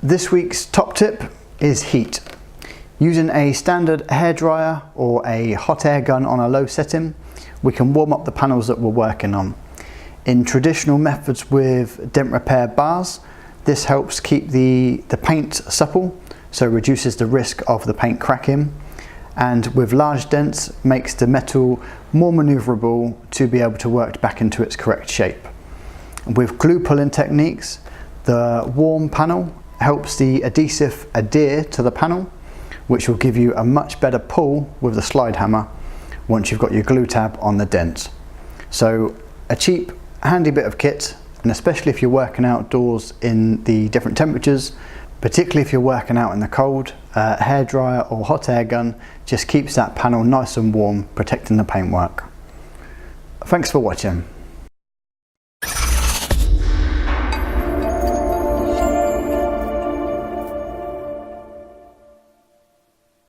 This week's top tip is heat. Using a standard hairdryer or a hot air gun on a low setting, we can warm up the panels that we're working on. In traditional methods with dent repair bars, this helps keep the paint supple, so reduces the risk of the paint cracking, and with large dents makes the metal more manoeuvrable to be able to work back into its correct shape. With glue pulling techniques, the warm panel helps the adhesive adhere to the panel, which will give you a much better pull with the slide hammer once you've got your glue tab on the dent. So a cheap, handy bit of kit, and especially if you're working outdoors in the different temperatures, particularly if you're working out in the cold, a hairdryer or hot air gun just keeps that panel nice and warm, protecting the paintwork. Thanks for watching.